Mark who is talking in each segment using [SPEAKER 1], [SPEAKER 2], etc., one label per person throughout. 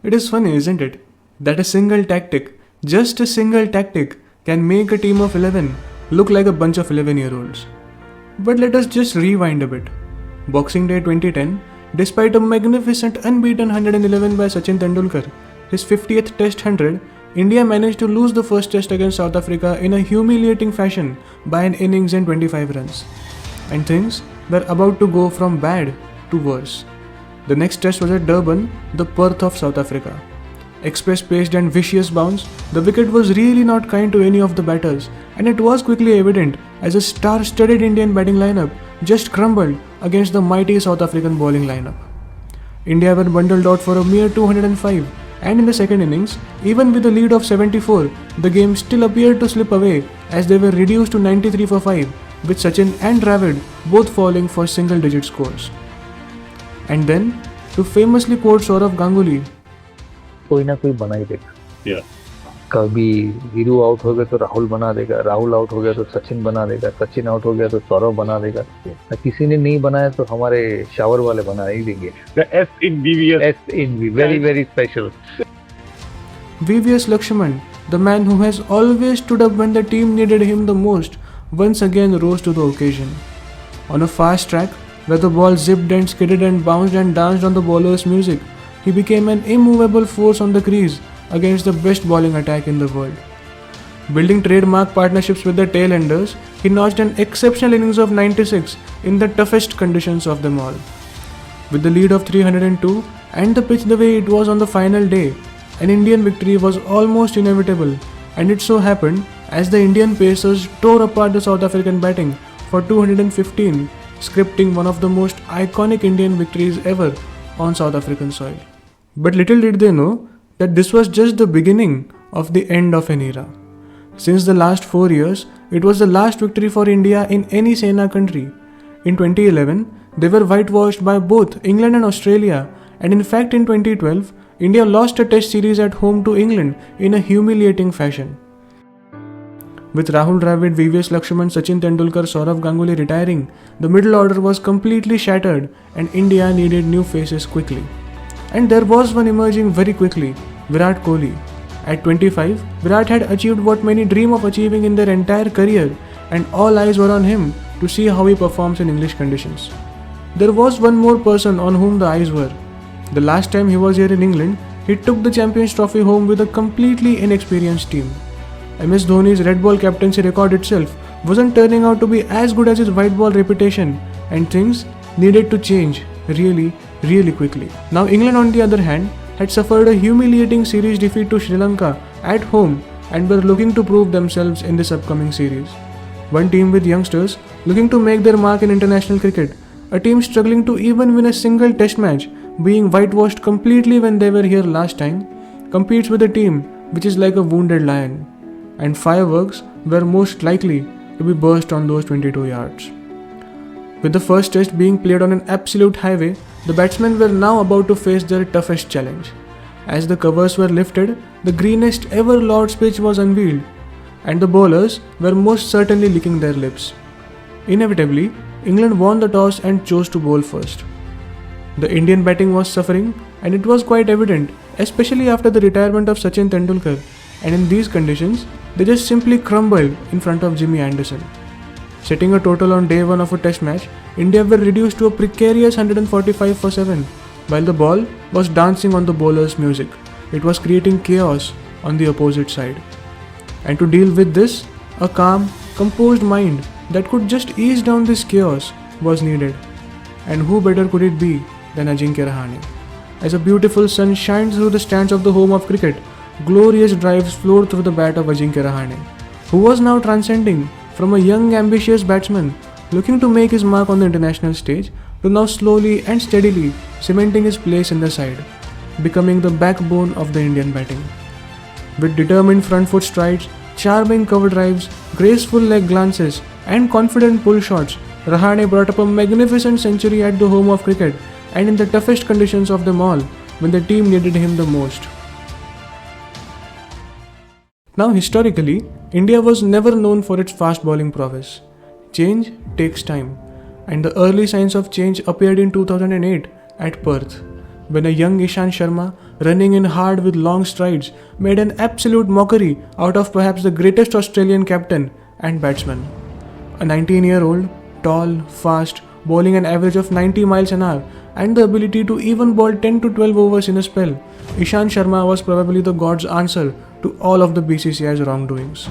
[SPEAKER 1] It is funny, isn't it? That a single tactic, just a single tactic, can make a team of 11 look like a bunch of 11-year-olds. But let us just rewind a bit. Boxing Day 2010, despite a magnificent unbeaten 111 by Sachin Tendulkar, his 50th Test 100, India managed to lose the first Test against South Africa in a humiliating fashion by an innings and 25 runs. And things were about to go from bad to worse. The next Test was at Durban, the Perth of South Africa. Express-paced and vicious bounce, the wicket was really not kind to any of the batters, and it was quickly evident as a star-studded Indian batting lineup just crumbled against the mighty South African bowling lineup. India were bundled out for a mere 205, and in the second innings, even with a lead of 74, the game still appeared to slip away as they were reduced to 93 for 5, with Sachin and Dravid both falling for single-digit scores. And then, to famously quote Sourav Ganguly,
[SPEAKER 2] कोई ना कोई बना ही देगा.
[SPEAKER 3] Yeah.
[SPEAKER 2] कभी Veeru out हो गया तो राहुल बना देगा, राहुल आउट हो गया तो सचिन बना देगा, सचिन आउट हो गया तो सौरव बना देगा. किसी ने नहीं बनाया तो हमारे शावर वाले बना ही देंगे.
[SPEAKER 3] The S in VVS.
[SPEAKER 2] S in V, very very special.
[SPEAKER 1] VVS Lakshman, the man who has always stood up when the team needed him the most, once again rose to the occasion. On a fast track, where the ball zipped and skidded and bounced and danced on the bowler's music, he became an immovable force on the crease against the best bowling attack in the world. Building trademark partnerships with the tail-enders, he notched an exceptional innings of 96 in the toughest conditions of them all. With the lead of 302 and the pitch the way it was on the final day, an Indian victory was almost inevitable, and it so happened as the Indian pacers tore apart the South African batting for 215, scripting one of the most iconic Indian victories ever on South African soil. But little did they know that this was just the beginning of the end of an era. Since the last 4 years, it was the last victory for India in any Sena country. In 2011, they were whitewashed by both England and Australia, and in fact in 2012, India lost a test series at home to England in a humiliating fashion. With Rahul Dravid, VVS Lakshman, Sachin Tendulkar, Sourav Ganguly retiring, the middle order was completely shattered and India needed new faces quickly. And there was one emerging very quickly, Virat Kohli. At 25, Virat had achieved what many dream of achieving in their entire career, and all eyes were on him to see how he performs in English conditions. There was one more person on whom the eyes were. The last time he was here in England, he took the Champions Trophy home with a completely inexperienced team. MS Dhoni's red ball captaincy record itself wasn't turning out to be as good as his white ball reputation, and things needed to change really quickly. Now England, on the other hand, had suffered a humiliating series defeat to Sri Lanka at home and were looking to prove themselves in this upcoming series. One team with youngsters looking to make their mark in international cricket, a team struggling to even win a single test match, being whitewashed completely when they were here last time, competes with a team which is like a wounded lion, and fireworks were most likely to be burst on those 22 yards. With the first test being played on an absolute highway, the batsmen were now about to face their toughest challenge. As the covers were lifted, the greenest ever Lord's pitch was unveiled, and the bowlers were most certainly licking their lips. Inevitably, England won the toss and chose to bowl first. The Indian batting was suffering, and it was quite evident, especially after the retirement of Sachin Tendulkar, and in these conditions, they just simply crumbled in front of Jimmy Anderson. Setting a total on day 1 of a test match, India were reduced to a precarious 145 for 7, while the ball was dancing on the bowler's music. It was creating chaos on the opposite side. And to deal with this, a calm, composed mind that could just ease down this chaos was needed. And who better could it be than Ajinkya Rahane? As a beautiful sun shines through the stands of the home of cricket, glorious drives flowed through the bat of Ajinkya Rahane, who was now transcending from a young ambitious batsman looking to make his mark on the international stage to now slowly and steadily cementing his place in the side, becoming the backbone of the Indian batting. With determined front foot strides, charming cover drives, graceful leg glances and confident pull shots, Rahane brought up a magnificent century at the home of cricket and in the toughest conditions of them all when the team needed him the most. Now historically, India was never known for its fast bowling prowess. Change takes time, and the early signs of change appeared in 2008 at Perth. when a young Ishant Sharma, running in hard with long strides, made an absolute mockery out of perhaps the greatest Australian captain and batsman. A 19-year-old, tall, fast, bowling an average of 90 miles an hour and the ability to even bowl 10 to 12 overs in a spell, Ishant Sharma was probably the god's answer to all of the BCCI's wrongdoings.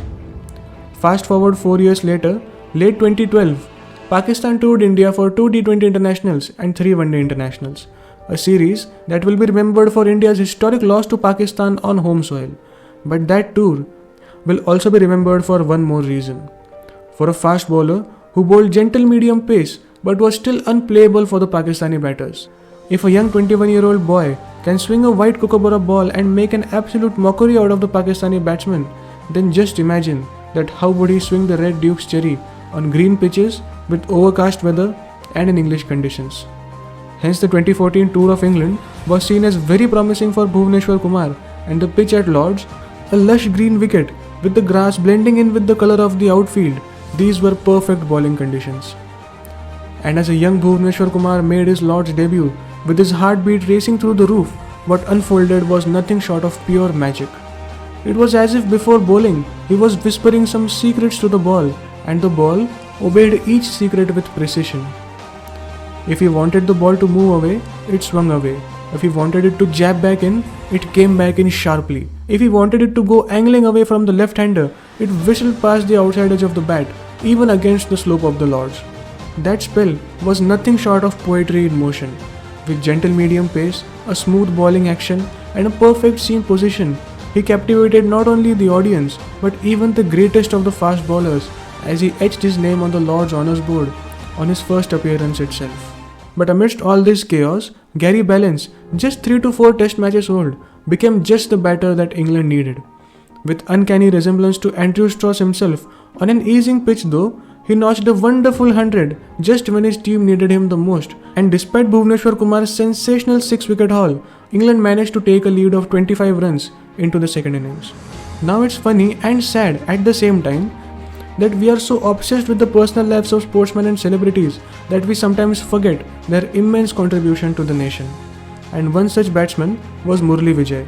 [SPEAKER 1] Fast forward 4 years later, late 2012, Pakistan toured India for 2 T20 internationals and 3 one-day internationals, a series that will be remembered for India's historic loss to Pakistan on home soil. But that tour will also be remembered for one more reason. For a fast bowler who bowled gentle medium pace but was still unplayable for the Pakistani batters. If a young 21-year-old boy can swing a white kookaburra ball and make an absolute mockery out of the Pakistani batsman, then just imagine that how would he swing the Red Duke's cherry on green pitches with overcast weather and in English conditions. Hence the 2014 tour of England was seen as very promising for Bhuvneshwar Kumar, and the pitch at Lord's, a lush green wicket with the grass blending in with the colour of the outfield, these were perfect bowling conditions. And as a young Bhuvneshwar Kumar made his Lord's debut with his heartbeat racing through the roof, what unfolded was nothing short of pure magic. It was as if before bowling, he was whispering some secrets to the ball, and the ball obeyed each secret with precision. If he wanted the ball to move away, it swung away. If he wanted it to jab back in, it came back in sharply. If he wanted it to go angling away from the left-hander, it whistled past the outside edge of the bat, even against the slope of the Lord's. That spell was nothing short of poetry in motion. With gentle medium pace, a smooth bowling action, and a perfect seam position, he captivated not only the audience but even the greatest of the fast bowlers as he etched his name on the Lord's Honours Board on his first appearance itself. But amidst all this chaos, Gary Ballance, just 3 to 4 test matches old, became just the batter that England needed. With uncanny resemblance to Andrew Strauss himself, on an easing pitch though, he notched a wonderful 100 just when his team needed him the most, and despite Bhuvneshwar Kumar's sensational 6-wicket haul, England managed to take a lead of 25 runs into the second innings. Now it's funny and sad at the same time that we are so obsessed with the personal lives of sportsmen and celebrities that we sometimes forget their immense contribution to the nation. And one such batsman was Murli Vijay.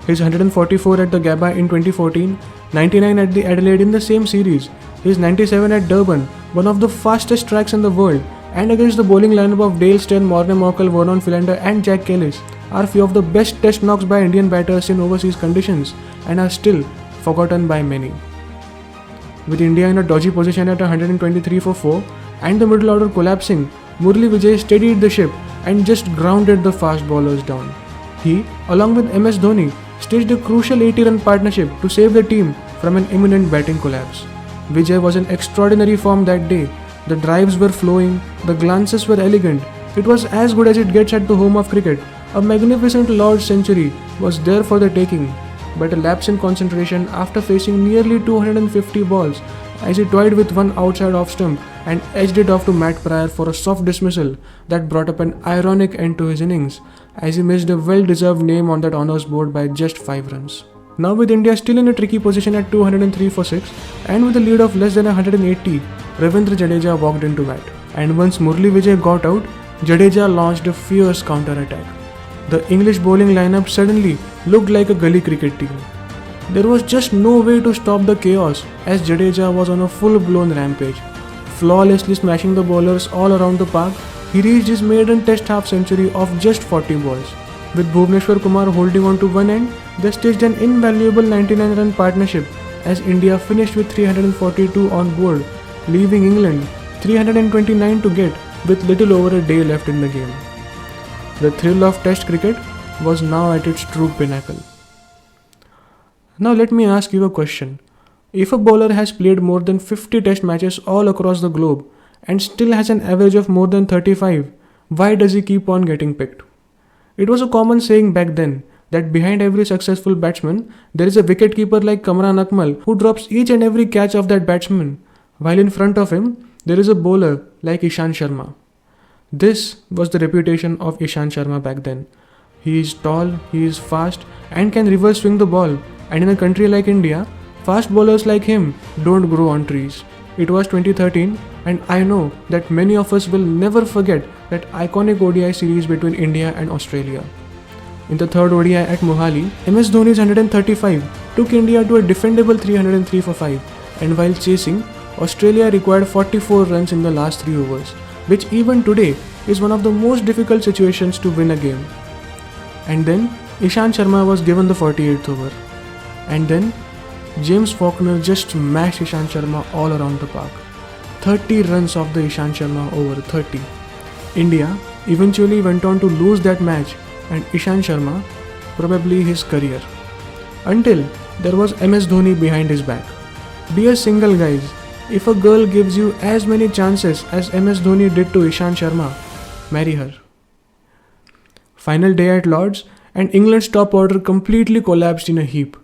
[SPEAKER 1] His 144 at the Gabba in 2014, 99 at the Adelaide in the same series, his 97 at Durban, one of the fastest tracks in the world, and against the bowling lineup of Dale Steyn, Morne Morkel, Vernon Philander and Jack Kellis are few of the best test knocks by Indian batters in overseas conditions and are still forgotten by many. With India in a dodgy position at 123 for 4 and the middle order collapsing, Murli Vijay steadied the ship and just grounded the fast bowlers down. He, along with MS Dhoni, staged a crucial 80-run partnership to save the team from an imminent batting collapse. Vijay was in extraordinary form that day. The drives were flowing, the glances were elegant. It was as good as it gets at the home of cricket. A magnificent Lord's century was there for the taking, but a lapse in concentration after facing nearly 250 balls as he toyed with one outside off stump and edged it off to Matt Pryor for a soft dismissal that brought up an ironic end to his innings as he missed a well-deserved name on that honours board by just 5 runs. Now with India still in a tricky position at 203 for 6 and with a lead of less than 180, Ravindra Jadeja walked into bat. And once Murli Vijay got out, Jadeja launched a fierce counter-attack. The English bowling lineup suddenly looked like a gully cricket team. There was just no way to stop the chaos as Jadeja was on a full-blown rampage. Flawlessly smashing the bowlers all around the park, he reached his maiden test half-century of just 40 balls. With Bhuvneshwar Kumar holding on to one end, they staged an invaluable 99-run partnership as India finished with 342 on board, leaving England 329 to get with little over a day left in the game. The thrill of Test cricket was now at its true pinnacle. Now let me ask you a question. If a bowler has played more than 50 Test matches all across the globe and still has an average of more than 35, why does he keep on getting picked? It was a common saying back then that behind every successful batsman, there is a wicketkeeper like Kamran Akmal who drops each and every catch of that batsman, while in front of him, there is a bowler like Ishant Sharma. This was the reputation of Ishant Sharma back then. He is tall, he is fast and can reverse swing the ball, and in a country like India, fast bowlers like him don't grow on trees. It was 2013 and I know that many of us will never forget that iconic ODI series between India and Australia. In the third ODI at Mohali, MS Dhoni's 135 took India to a defendable 303 for 5, and while chasing, Australia required 44 runs in the last 3 overs, which even today is one of the most difficult situations to win a game. And then Ishant Sharma was given the 48th over. And then James Faulkner just smashed Ishant Sharma all around the park. 30 runs off the Ishant Sharma over 30. India eventually went on to lose that match and Ishant Sharma probably his career. Until there was MS Dhoni behind his back. Be a single, guys. If a girl gives you as many chances as MS Dhoni did to Ishant Sharma, marry her. Final day at Lord's and England's top order completely collapsed in a heap.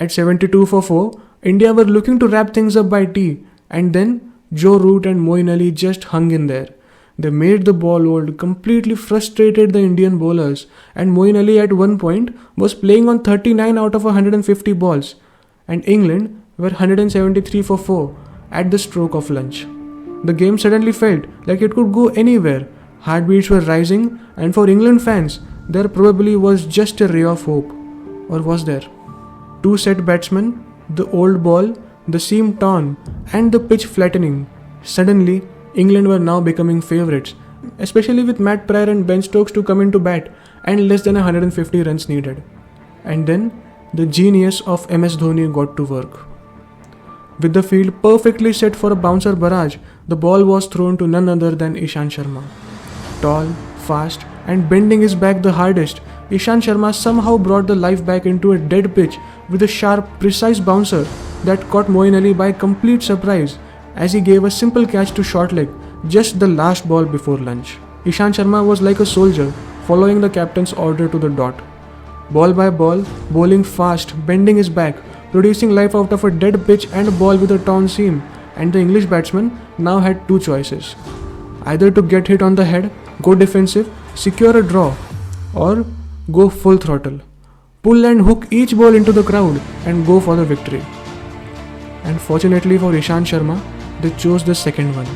[SPEAKER 1] At 72 for 4, India were looking to wrap things up by tea, and then Joe Root and Moeen Ali just hung in there. They made the ball old, completely frustrated the Indian bowlers, and Moeen Ali at one point was playing on 39 out of 150 balls, and England were 173 for 4 at the stroke of lunch. The game suddenly felt like it could go anywhere. Heartbeats were rising, and for England fans, there probably was just a ray of hope. Or was there? 2 set batsmen, the old ball, the seam torn, and the pitch flattening. Suddenly, England were now becoming favourites, especially with Matt Pryor and Ben Stokes to come into bat and less than 150 runs needed. And then, the genius of MS Dhoni got to work. With the field perfectly set for a bouncer barrage, the ball was thrown to none other than Ishant Sharma. Tall, fast, and bending his back the hardest, Ishant Sharma somehow brought the life back into a dead pitch with a sharp, precise bouncer that caught Moeen Ali by complete surprise as he gave a simple catch to short leg just the last ball before lunch. Ishant Sharma was like a soldier following the captain's order to the dot. Ball by ball, bowling fast, bending his back, producing life out of a dead pitch and a ball with a torn seam, and the English batsman now had 2 choices. Either to get hit on the head, go defensive, secure a draw, or go full throttle, pull and hook each ball into the crowd and go for the victory. And fortunately for Ishant Sharma, they chose the second one.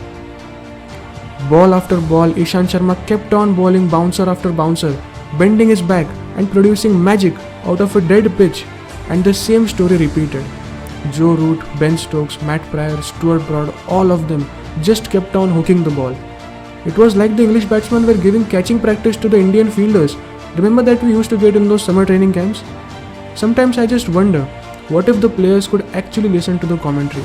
[SPEAKER 1] Ball after ball, Ishant Sharma kept on bowling bouncer after bouncer, bending his back and producing magic out of a dead pitch, and the same story repeated. Joe Root, Ben Stokes, Matt Pryor, Stuart Broad, all of them just kept on hooking the ball. It was like the English batsmen were giving catching practice to the Indian fielders. Remember that we used to get in those summer training camps? Sometimes I just wonder, what if the players could actually listen to the commentary?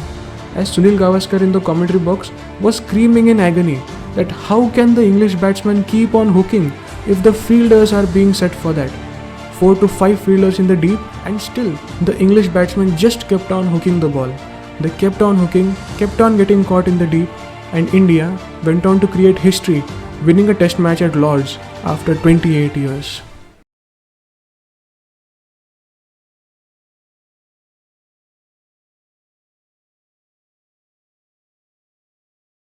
[SPEAKER 1] As Sunil Gavaskar in the commentary box was screaming in agony that how can the English batsmen keep on hooking if the fielders are being set for that? 4 to 5 fielders in the deep, and still the English batsmen just kept on hooking the ball. They kept on hooking, kept on getting caught in the deep, and India went on to create history, winning a test match at Lord's after 28 years.